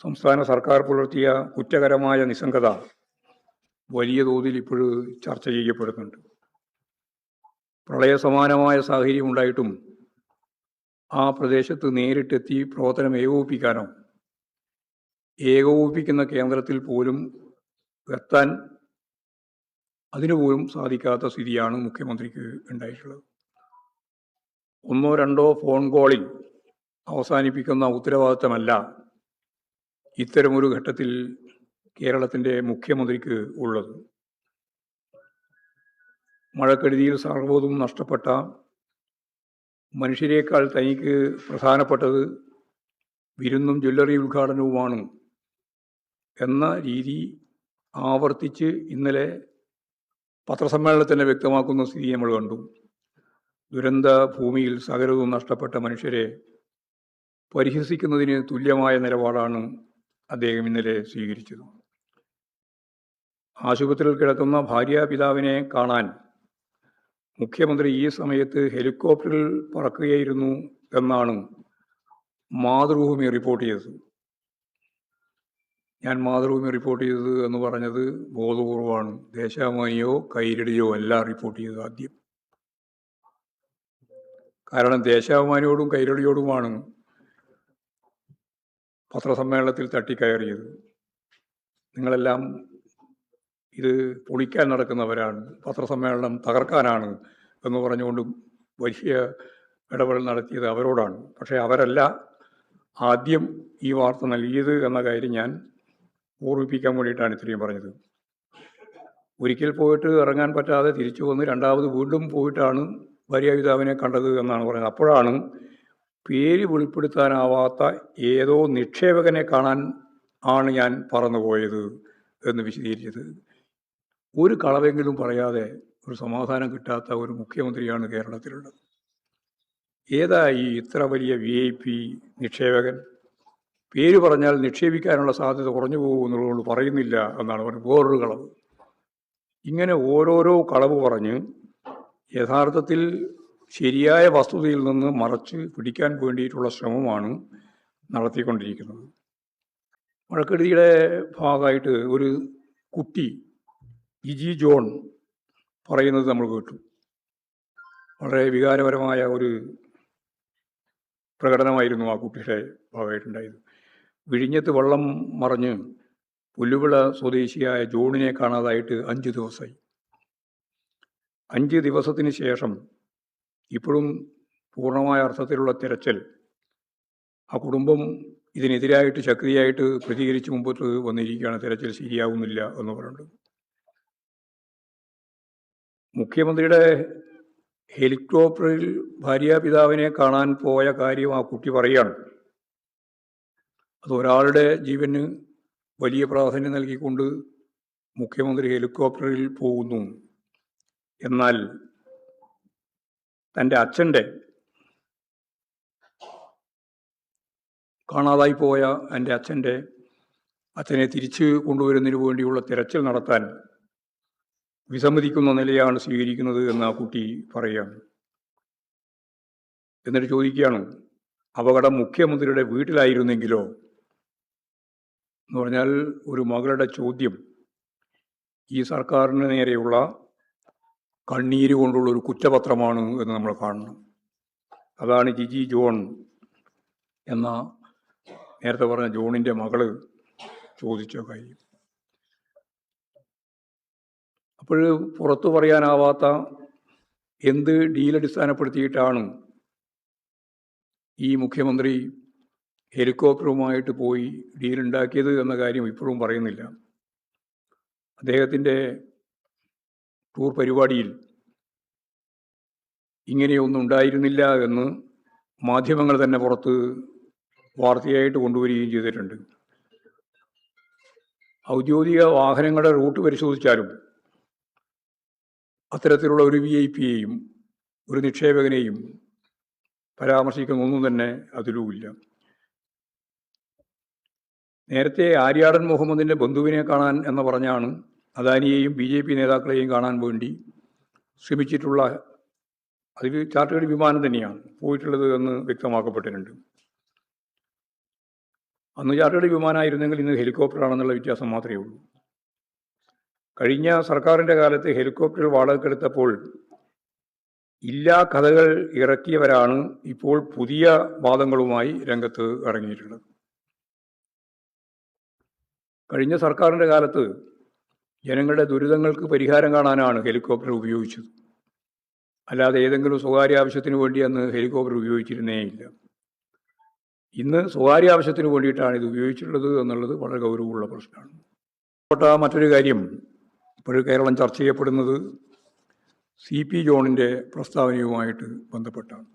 സംസ്ഥാന സർക്കാർ പുലർത്തിയ കുറ്റകരമായ നിസ്സംഗത വലിയ തോതിൽ ഇപ്പോഴും ചർച്ച ചെയ്യപ്പെടുന്നുണ്ട്. പ്രളയസമാനമായ സാഹചര്യം ഉണ്ടായിട്ടും ആ പ്രദേശത്ത് നേരിട്ടെത്തി പ്രവർത്തനം ഏകോപിപ്പിക്കുന്ന കേന്ദ്രത്തിൽ പോലും എത്താൻ അതിനുപോലും സാധിക്കാത്ത സ്ഥിതിയാണ് മുഖ്യമന്ത്രിക്ക് ഉണ്ടായിട്ടുള്ളത്. ഒന്നോ രണ്ടോ ഫോൺ കോളിൽ അവസാനിപ്പിക്കുന്ന ഉത്തരവാദിത്തമല്ല ഇത്തരമൊരു ഘട്ടത്തിൽ കേരളത്തിൻ്റെ മുഖ്യമന്ത്രിക്ക് ഉള്ളത്. മഴക്കെടുതിയിൽ സർവ്വതും നഷ്ടപ്പെട്ട മനുഷ്യരെക്കാൾ തനിക്ക് പ്രധാനപ്പെട്ടത് വിരുന്നും ജ്വല്ലറി ഉദ്ഘാടനവുമാണ് എന്ന രീതി ആവർത്തിച്ച് ഇന്നലെ പത്രസമ്മേളനത്തിൽ തന്നെ വ്യക്തമാക്കുന്ന സ്ഥിതി നമ്മൾ കണ്ടു. ദുരന്ത ഭൂമിയിൽ സകലവും നഷ്ടപ്പെട്ട മനുഷ്യരെ പരിഹസിക്കുന്നതിന് തുല്യമായ നിലപാടാണ് അദ്ദേഹം ഇന്നലെ സ്വീകരിച്ചത്. ആശുപത്രിയിൽ കിടക്കുന്ന ഭാര്യാപിതാവിനെ കാണാൻ മുഖ്യമന്ത്രി ഈ സമയത്ത് ഹെലികോപ്റ്ററിൽ പറക്കുകയായിരുന്നു എന്നാണ് മാതൃഭൂമി റിപ്പോർട്ട് ചെയ്തത്. ഞാൻ മാതൃഭൂമി റിപ്പോർട്ട് ചെയ്തത് എന്ന് പറഞ്ഞത് ബോധപൂർവമാണ്. ദേശാഭിമാനിയോ കൈരളിയോ അല്ല റിപ്പോർട്ട് ചെയ്തത് ആദ്യം. കാരണം ദേശാഭിമാനിയോടും കൈരളിയോടുമാണ് പത്രസമ്മേളനത്തിൽ തട്ടിക്കയറിയത്. നിങ്ങളെല്ലാം ഇത് പൊളിക്കാൻ നടക്കുന്നവരാണ്, പത്രസമ്മേളനം തകർക്കാനാണ് എന്ന് പറഞ്ഞുകൊണ്ട് വലിയ ഇടപെടൽ നടത്തിയത് അവരോടാണ്. പക്ഷേ അവരല്ല ആദ്യം ഈ വാർത്ത നൽകിയത് എന്ന കാര്യം ഞാൻ ഓർമ്മിപ്പിക്കാൻ വേണ്ടിയിട്ടാണ് ഇത്രയും പറഞ്ഞത്. ഒരിക്കൽ പോയിട്ട് ഇറങ്ങാൻ പറ്റാതെ തിരിച്ചു വന്ന് രണ്ടാമത് വീണ്ടും പോയിട്ടാണ് ഭാര്യാപിതാവിനെ കണ്ടത് എന്നാണ് പറയുന്നത്. അപ്പോഴാണ് പേര് വെളിപ്പെടുത്താനാവാത്ത ഏതോ നിക്ഷേപകനെ കാണാൻ ആണ് ഞാൻ പറന്നുപോയത് എന്ന് വിശദീകരിച്ചത്. ഒരു കളവെങ്കിലും പറയാതെ ഒരു സമാധാനം കിട്ടാത്ത ഒരു മുഖ്യമന്ത്രിയാണ് കേരളത്തിലുള്ളത്. ഏതാ ഈ ഇത്ര വലിയ VIP നിക്ഷേപകൻ? പേര് പറഞ്ഞാൽ നിക്ഷേപിക്കാനുള്ള സാധ്യത കുറഞ്ഞു പോകും എന്നുള്ളതുകൊണ്ട് പറയുന്നില്ല എന്നാണ് പറഞ്ഞത്. വേറൊരു കളവ്. ഇങ്ങനെ ഓരോരോ കളവ് പറഞ്ഞ് യഥാർത്ഥത്തിൽ ശരിയായ വസ്തുതയിൽ നിന്ന് മറച്ച് പിടിക്കാൻ വേണ്ടിയിട്ടുള്ള ശ്രമമാണ് നടത്തിക്കൊണ്ടിരിക്കുന്നത്. മഴക്കെടുതിയുടെ ഭാഗമായിട്ട് ഒരു കുട്ടി ജിജി ജോൺ പറയുന്നത് നമ്മൾ കേട്ടു. വളരെ വികാരപരമായ ഒരു പ്രകടനമായിരുന്നു ആ കുട്ടിയുടെ ഭാഗമായിട്ടുണ്ടായത്. വിഴിഞ്ഞത്ത് വെള്ളം മറിഞ്ഞ് പുല്ലുവിള സ്വദേശിയായ ജോണിനെ കാണാതായിട്ട് 5 ദിവസമായി. 5 ദിവസത്തിന് ശേഷം ഇപ്പോഴും പൂർണ്ണമായ അർത്ഥത്തിലുള്ള തിരച്ചിൽ. ആ കുടുംബം ഇതിനെതിരായിട്ട് ശക്തിയായിട്ട് പ്രതികരിച്ച് മുമ്പോട്ട് വന്നിരിക്കുകയാണ്. തിരച്ചിൽ ശരിയാവുന്നില്ല എന്ന് പറയുന്നത്. മുഖ്യമന്ത്രിയുടെ ഹെലികോപ്റ്ററിൽ ഭാര്യാപിതാവിനെ കാണാൻ പോയ കാര്യം ആ കുട്ടി പറയുകയാണ്. അത് ഒരാളുടെ ജീവന് വലിയ പ്രാധാന്യം നൽകിക്കൊണ്ട് മുഖ്യമന്ത്രി ഹെലികോപ്റ്ററിൽ പോകുന്നു. എന്നാൽ തൻ്റെ കാണാതായി പോയ എൻ്റെ അച്ഛനെ തിരിച്ചു കൊണ്ടുവരുന്നതിന് വേണ്ടിയുള്ള തിരച്ചിൽ നടത്താൻ വിസമ്മതിക്കുന്ന നിലയാണ് സ്വീകരിക്കുന്നത് എന്ന് ആ കുട്ടി പറയുകയാണ്. എന്നിട്ട് ചോദിക്കുകയാണ്, അപകടം മുഖ്യമന്ത്രിയുടെ വീട്ടിലായിരുന്നെങ്കിലോ എന്ന് പറഞ്ഞാൽ ഒരു മകളുടെ ചോദ്യം ഈ സർക്കാരിന് നേരെയുള്ള കണ്ണീര് കൊണ്ടുള്ള ഒരു കുറ്റപത്രമാണ് എന്ന് നമ്മൾ കാണണം. അതാണ് ജിജി ജോൺ എന്ന നേരത്തെ പറഞ്ഞ ജോണിൻ്റെ മകള് ചോദിച്ച കാര്യം. അപ്പോൾ പുറത്തു പറയാനാവാത്ത എന്ത് ഡീലടിസ്ഥാനപ്പെടുത്തിയിട്ടാണ് ഈ മുഖ്യമന്ത്രി ഹെലികോപ്റ്ററുമായിട്ട് പോയി ഡീലുണ്ടാക്കിയത് എന്ന കാര്യം ഇപ്പോഴും പറയുന്നില്ല. അദ്ദേഹത്തിൻ്റെ ടൂർ പരിപാടിയിൽ ഇങ്ങനെയൊന്നും ഉണ്ടായിരുന്നില്ല എന്ന് മാധ്യമങ്ങൾ തന്നെ പുറത്ത് വാർത്തയായിട്ട് കൊണ്ടുവരികയും ചെയ്തിട്ടുണ്ട്. ഔദ്യോഗിക വാഹനങ്ങളുടെ റൂട്ട് പരിശോധിച്ചാലും അത്തരത്തിലുള്ള ഒരു VIP-യെയും ഒരു നിക്ഷേപകനെയും പരാമർശിക്കുന്നൊന്നും തന്നെ അതിലുമില്ല. നേരത്തെ ആര്യാടൻ മുഹമ്മദിൻ്റെ ബന്ധുവിനെ കാണാൻ എന്ന് പറഞ്ഞാണ് അദാനിയെയും BJP നേതാക്കളെയും കാണാൻ വേണ്ടി ശ്രമിച്ചിട്ടുള്ള, അതിൽ ചാർട്ടേഡ് വിമാനം തന്നെയാണ് പോയിട്ടുള്ളത് എന്ന് വ്യക്തമാക്കപ്പെട്ടിട്ടുണ്ട്. അന്ന് ചാർട്ടേഡ് വിമാനമായിരുന്നെങ്കിൽ ഇന്ന് ഹെലികോപ്റ്ററാണെന്നുള്ള വ്യത്യാസം മാത്രമേ ഉള്ളൂ. കഴിഞ്ഞ സർക്കാരിൻ്റെ കാലത്ത് ഹെലികോപ്റ്റർ വാടകയ്ക്കെടുത്തപ്പോൾ ഇല്ലാ കഥകൾ ഇറക്കിയവരാണ് ഇപ്പോൾ പുതിയ വാദങ്ങളുമായി രംഗത്ത് ഇറങ്ങിയിട്ടുള്ളത്. കഴിഞ്ഞ സർക്കാരിൻ്റെ കാലത്ത് ജനങ്ങളുടെ ദുരിതങ്ങൾക്ക് പരിഹാരം കാണാനാണ് ഹെലികോപ്റ്റർ ഉപയോഗിച്ചത്. അല്ലാതെ ഏതെങ്കിലും സ്വകാര്യ ആവശ്യത്തിന് വേണ്ടി അന്ന് ഹെലികോപ്റ്റർ ഉപയോഗിച്ചിരുന്നേയില്ല. ഇന്ന് സ്വകാര്യ ആവശ്യത്തിന് വേണ്ടിയിട്ടാണ് ഇത് ഉപയോഗിച്ചിട്ടുള്ളത് എന്നുള്ളത് വളരെ ഗൗരവമുള്ള പ്രശ്നമാണ്. മറ്റൊരു കാര്യം, ഇപ്പോഴും കേരളം ചർച്ച ചെയ്യപ്പെടുന്നത് CP ജോണിൻ്റെ പ്രസ്താവനയുമായിട്ട് ബന്ധപ്പെട്ടാണ്.